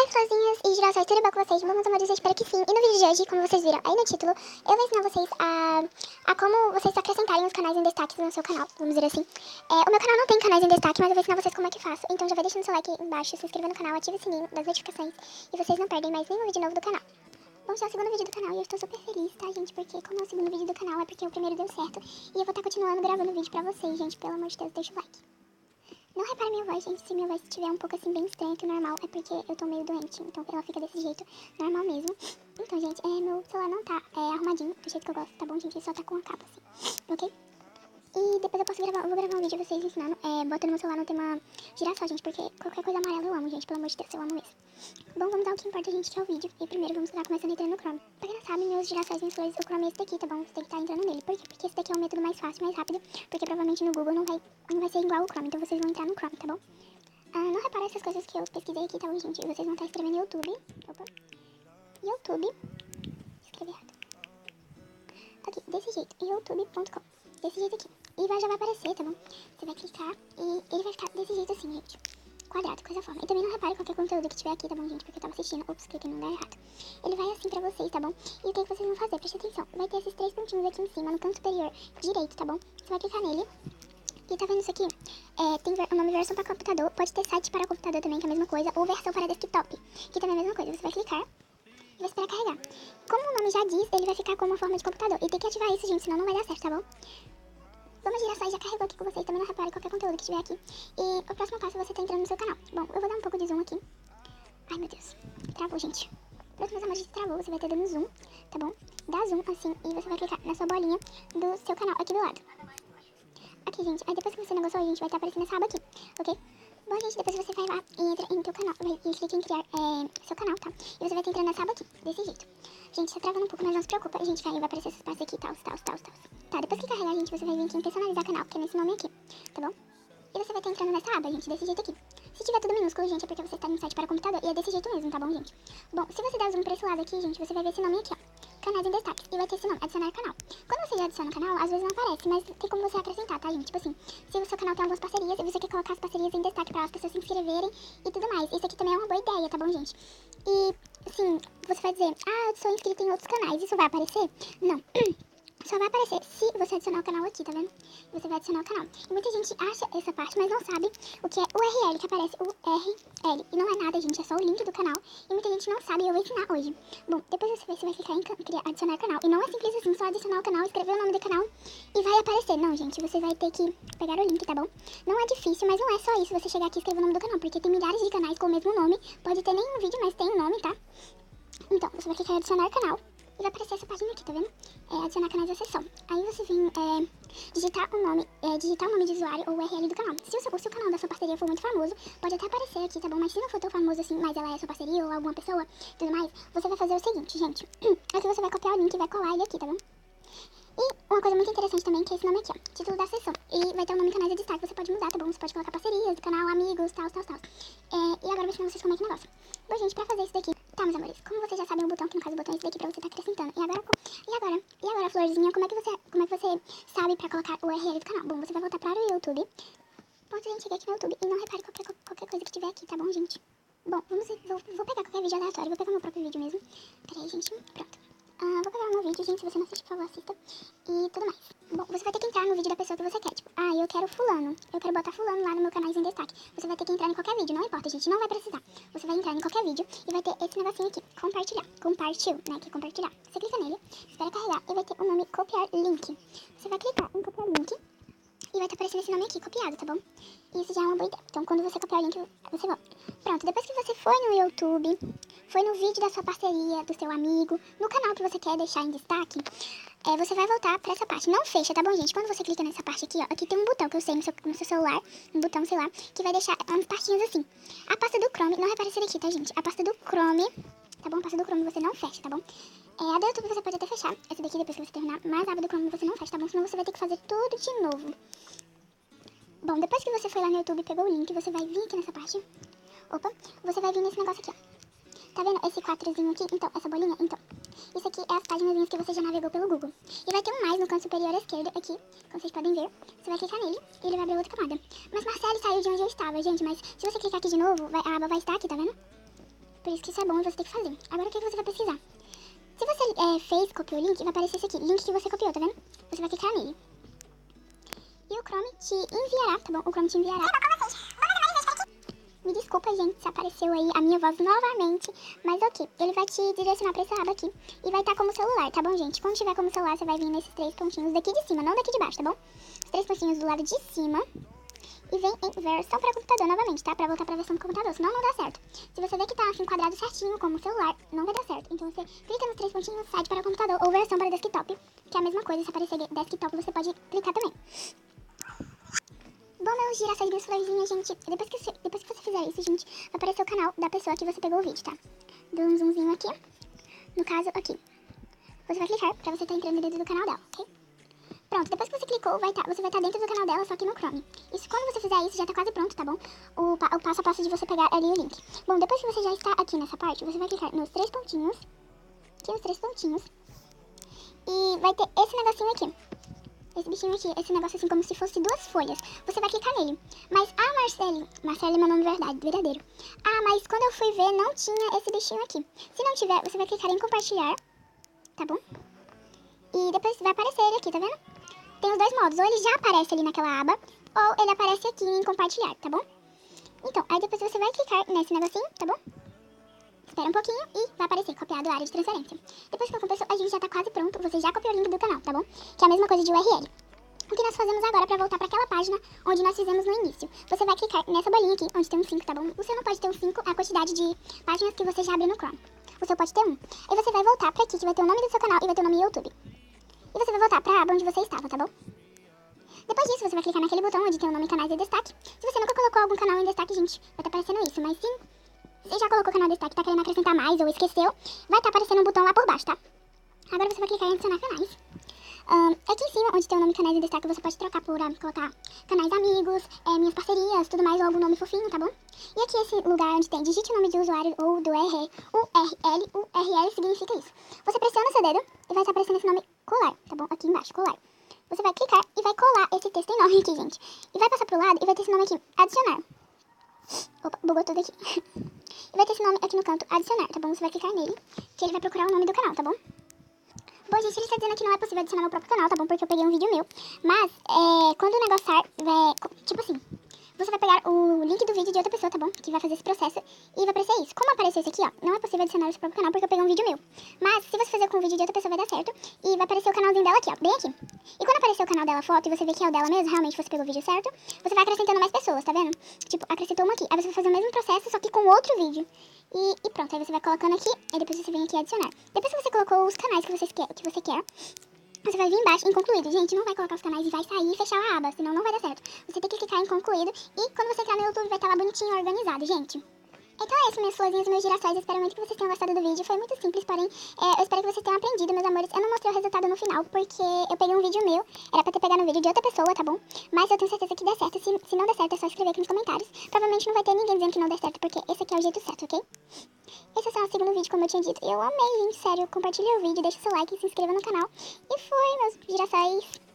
Oi, florzinhas e girassóis, tudo bom com vocês? Meus amores, eu espero que sim. E no vídeo de hoje, como vocês viram aí no título, eu vou ensinar vocês a como vocês acrescentarem os canais em destaque no seu canal, vamos dizer assim. O meu canal não tem canais em destaque, mas eu vou ensinar vocês como é que faço. Então já vai deixando seu like aí embaixo, se inscreva no canal, ative o sininho das notificações e vocês não perdem mais nenhum vídeo novo do canal. Bom, já é o segundo vídeo do canal e eu estou super feliz, tá, gente? Porque como é o segundo vídeo do canal, é porque o primeiro deu certo. E eu vou estar continuando gravando vídeo pra vocês, gente. Pelo amor de Deus, deixa o like. Não repare minha voz, gente. Se minha voz estiver um pouco assim bem estranha que o normal, é porque eu tô meio doente. Então ela fica desse jeito, normal mesmo. Então, gente, meu celular não tá arrumadinho do jeito que eu gosto, tá bom, gente? Ele só tá com a capa assim, ok? E depois eu vou gravar um vídeo vocês ensinando, botando meu celular no tema girassol, gente, porque qualquer coisa amarela eu amo, gente, pelo amor de Deus, eu amo mesmo. Bom, vamos ao que importa, gente, que é o vídeo. E primeiro vamos estar começando entrando no Chrome. Pra quem não sabe, meus girassóis, minhas flores, o Chrome é esse daqui, tá bom? Você tem que estar entrando nele. Por quê? Porque esse daqui é o método mais fácil, mais rápido, porque provavelmente no Google não vai ser igual o Chrome, então vocês vão entrar no Chrome, tá bom? Não repara essas coisas que eu pesquisei aqui, tá bom, gente? Vocês vão estar escrevendo YouTube. Opa. YouTube. Escrevi errado. Aqui, desse jeito. youtube.com. Desse jeito aqui. E já vai aparecer, tá bom? Você vai clicar e ele vai ficar desse jeito assim, gente. Quadrado, coisa forma. E também não repare qualquer conteúdo que tiver aqui, tá bom, gente? Porque eu tava assistindo. Ops, cliquei no lugar errado. Ele vai assim pra vocês, tá bom? E o que vocês vão fazer? Presta atenção. Vai ter esses três pontinhos aqui em cima, no canto superior direito, tá bom? Você vai clicar nele. E tá vendo isso aqui? Tem o nome versão para computador. Pode ter site para computador também, que é a mesma coisa. Ou versão para desktop, que também é a mesma coisa. Você vai clicar e vai esperar carregar. Como o nome já diz, ele vai ficar com uma forma de computador. E tem que ativar isso, gente, senão não vai dar certo, tá bom? Vamos girar já carregou aqui com vocês. Também não repare qualquer conteúdo que tiver aqui. E o próximo passo é você tá entrando no seu canal. Bom, eu vou dar um pouco de zoom aqui. Ai, meu Deus. Travou, gente. Pronto, meus amores, travou. Você vai ter dando zoom, tá bom? Dá zoom assim e você vai clicar na sua bolinha do seu canal aqui do lado. Aqui, gente. Aí depois que você negociou, a gente vai estar aparecendo essa aba aqui, ok? Bom, gente, depois você vai lá e entra em teu canal. E clica em criar seu canal, tá? E você vai estar entrando nessa aba aqui, desse jeito. Gente, tá travando um pouco, mas não se preocupa. A gente vai aparecer esses passos aqui, tal. Tá, depois que carregar, gente, você vai vir aqui em personalizar canal, que é nesse nome aqui, tá bom? E você vai estar entrando nessa aba, gente, desse jeito aqui. Se tiver tudo minúsculo, gente, é porque você está no site para computador. E é desse jeito mesmo, tá bom, gente? Bom, se você der zoom pra esse lado aqui, gente, você vai ver esse nome aqui, ó. Canais em destaque. E vai ter esse nome, adicionar canal. Quando você já adiciona o canal, às vezes não aparece, mas tem como você acrescentar, tá, gente? Tipo assim, se o seu canal tem algumas parcerias e você quer colocar as parcerias em destaque para as pessoas se inscreverem e tudo mais. Isso aqui também é uma boa ideia, tá bom, gente? E, assim, você vai dizer, eu sou inscrito em outros canais, isso vai aparecer? Não. Só vai aparecer se você adicionar o canal aqui, tá vendo? Você vai adicionar o canal. E muita gente acha essa parte, mas não sabe o que é URL, que aparece URL. E não é nada, gente, é só o link do canal. E muita gente não sabe e eu vou ensinar hoje. Bom, depois você vai clicar em adicionar canal. E não é simples assim, só adicionar o canal, escrever o nome do canal e vai aparecer. Não, gente, você vai ter que pegar o link, tá bom? Não é difícil, mas não é só isso, você chegar aqui e escrever o nome do canal, porque tem milhares de canais com o mesmo nome. Pode ter nenhum vídeo, mas tem um nome, tá? Então, você vai clicar em adicionar canal. E vai aparecer essa página aqui, tá vendo? Adicionar canais da seção. Aí você vem digitar o nome de usuário ou URL do canal. Se o seu canal da sua parceria for muito famoso, pode até aparecer aqui, tá bom? Mas se não for tão famoso assim, mas ela é sua parceria ou alguma pessoa, tudo mais, você vai fazer o seguinte, gente. Aqui você vai copiar o link e vai colar ele aqui, tá bom? E uma coisa muito interessante também, que é esse nome aqui, ó, título da sessão. E vai ter o nome canais de destaque, você pode mudar, tá bom? Você pode colocar parcerias do canal, amigos, tal. E agora eu vou ensinar vocês como é que é o negócio. Bom, gente, pra fazer isso daqui, tá, meus amores, como vocês já sabem, o botão, que no caso o botão é esse daqui pra você tá acrescentando. E agora, florzinha, como é que você sabe pra colocar o URL do canal? Bom, você vai voltar para o YouTube. Pronto, gente, cheguei aqui no YouTube e não repare qualquer coisa que tiver aqui, tá bom, gente? Bom, vou pegar qualquer vídeo aleatório, vou pegar meu próprio vídeo mesmo. Peraí, gente, pronto. Vou pegar o meu vídeo, gente, se você não assiste, por favor, assista. E tudo mais. Bom, você vai ter que entrar no vídeo da pessoa que você quer. Tipo, eu quero fulano. Eu quero botar fulano lá no meu canal em destaque. Você vai ter que entrar em qualquer vídeo, não importa, gente, não vai precisar. Você vai entrar em qualquer vídeo e vai ter esse negocinho aqui, compartilhar. Compartil, né, que é compartilhar. Você clica nele, espera carregar e vai ter o nome copiar link. Você vai clicar em copiar link e vai estar aparecendo esse nome aqui, copiado, tá bom? Isso já é uma boa ideia. Então, quando você copiar o link, você volta. Pronto, depois que você foi no YouTube, foi no vídeo da sua parceria, do seu amigo, no canal que você quer deixar em destaque, você vai voltar pra essa parte. Não fecha, tá bom, gente? Quando você clica nessa parte aqui, ó, aqui tem um botão que eu sei no seu celular, um botão, sei lá, que vai deixar umas pastinhas assim. A pasta do Chrome, não vai aparecer aqui, tá, gente? A pasta do Chrome, tá bom? A pasta do Chrome você não fecha, tá bom? A do YouTube você pode até fechar. Essa daqui, depois que você terminar, mas a aba do Chrome você não fecha, tá bom? Senão você vai ter que fazer tudo de novo. Bom, depois que você foi lá no YouTube e pegou o link, você vai vir aqui nessa parte. Opa, você vai vir nesse negócio aqui, ó. Tá vendo esse quadrozinho aqui? Então, essa bolinha? Então, isso aqui é as páginas que você já navegou pelo Google. E vai ter um mais no canto superior à esquerda aqui, como vocês podem ver. Você vai clicar nele e ele vai abrir outra camada. Mas Marcele saiu de onde eu estava, gente, mas se você clicar aqui de novo, a aba vai estar aqui, tá vendo? Por isso que isso é bom e você tem que fazer. Agora o que você vai pesquisar? Se você copiou o link, vai aparecer esse aqui, link que você copiou, tá vendo? Você vai clicar nele. E o Chrome te enviará, tá bom? O Chrome te enviará. Me desculpa, gente, se apareceu aí a minha voz novamente, mas ok. Ele vai te direcionar pra essa aba aqui e vai estar como celular, tá bom, gente? Quando tiver como celular, você vai vir nesses 3 pontinhos daqui de cima, não daqui de baixo, tá bom? Os 3 pontinhos do lado de cima. E vem em versão para computador novamente, tá? Pra voltar pra versão do computador, senão não dá certo. Se você ver que tá assim quadrado certinho, como celular, não vai dar certo. Então você clica nos 3 pontinhos, sai para computador ou versão para desktop, que é a mesma coisa. Se aparecer desktop, você pode clicar também. Bom, meus girassóis meus florzinhos, gente, depois que você fizer isso, gente, vai aparecer o canal da pessoa que você pegou o vídeo, tá? Dou um zoomzinho aqui, no caso aqui. Você vai clicar pra você estar entrando dentro do canal dela, ok? Pronto, depois que você clicou, você vai estar dentro do canal dela, só que no Chrome. Isso, quando você fizer isso, já tá quase pronto, tá bom? O passo a passo de você pegar ali o link. Bom, depois que você já está aqui nessa parte, você vai clicar nos 3 pontinhos. Aqui nos 3 pontinhos. E vai ter esse negocinho aqui. Esse bichinho aqui, esse negócio assim como se fosse 2 folhas. Você vai clicar nele. Mas Marcele é meu nome verdadeiro. Ah, mas quando eu fui ver, não tinha esse bichinho aqui. Se não tiver, você vai clicar em compartilhar, tá bom? E depois vai aparecer ele aqui, tá vendo? Tem os 2 modos, ou ele já aparece ali naquela aba, ou ele aparece aqui em compartilhar, tá bom? Então, aí depois você vai clicar nesse negocinho, tá bom? Espera um pouquinho e vai aparecer copiado a área de transferência. Depois que completou, a gente já tá quase pronto, você já copiou o link do canal, tá bom? Que é a mesma coisa de URL. O que nós fazemos agora para voltar para aquela página onde nós fizemos no início? Você vai clicar nessa bolinha aqui, onde tem um 5, tá bom? O seu não pode ter um 5, é a quantidade de páginas que você já abriu no Chrome. O seu pode ter 1. Aí você vai voltar pra aqui, que vai ter o nome do seu canal e vai ter o nome do YouTube. E você vai voltar pra aba onde você estava, tá bom? Depois disso, você vai clicar naquele botão onde tem o nome canais e destaque. Se você nunca colocou algum canal em destaque, gente, vai estar aparecendo isso. Mas sim, se você já colocou o canal em destaque, tá querendo acrescentar mais ou esqueceu, vai estar aparecendo um botão lá por baixo, tá? Agora você vai clicar em adicionar canais. Aqui em cima, onde tem o nome canais em destaque, você pode trocar por colocar canais amigos, minhas parcerias, tudo mais, ou algum nome fofinho, tá bom? E aqui esse lugar onde tem digite o nome de usuário ou do URL significa isso. Você pressiona o seu dedo e vai estar aparecendo esse nome colar, tá bom? Aqui embaixo, colar. Você vai clicar e vai colar esse texto enorme aqui, gente. E vai passar pro lado e vai ter esse nome aqui, adicionar. Opa, bugou tudo aqui. E vai ter esse nome aqui no canto, adicionar, tá bom? Você vai clicar nele, que ele vai procurar o nome do canal, tá bom? Bom, gente, ele está dizendo que não é possível adicionar meu próprio canal, tá bom? Porque eu peguei um vídeo meu. Mas, quando o negócio tipo assim, você vai pegar o link do vídeo de outra pessoa, tá bom? Que vai fazer esse processo e vai aparecer isso. Como apareceu isso aqui, ó, não é possível adicionar o seu próprio canal porque eu peguei um vídeo meu. Mas, se você fazer com o vídeo de outra pessoa, vai dar certo. E vai aparecer o canalzinho dela aqui, ó, bem aqui. E quando aparecer o canal dela foto e você vê que é o dela mesmo, realmente você pegou o vídeo certo, você vai acrescentando mais pessoas, tá vendo? Tipo, acrescentou uma aqui. Aí você vai fazer o mesmo processo, só que com outro vídeo. E pronto, aí você vai colocando aqui, e depois você vem aqui adicionar. Depois que você colocou os canais que você quer, você vai vir embaixo em concluído. Gente, não vai colocar os canais e vai sair e fechar a aba, senão não vai dar certo. Você tem que clicar em concluído e quando você entrar no YouTube vai estar lá bonitinho, organizado, gente. Então é isso, minhas florzinhas e meus girassóis. Eu espero muito que vocês tenham gostado do vídeo. Foi muito simples, porém, eu espero que vocês tenham aprendido, meus amores. Eu não mostrei o resultado no final, porque eu peguei um vídeo meu. Era pra ter pegado um vídeo de outra pessoa, tá bom? Mas eu tenho certeza que der certo. Se não der certo, é só escrever aqui nos comentários. Provavelmente não vai ter ninguém dizendo que não der certo, porque esse aqui é o jeito certo, ok? Esse é só o segundo vídeo, como eu tinha dito. Eu amei, gente, sério. Compartilhe o vídeo, deixa o seu like, se inscreva no canal. E fui, meus girassóis.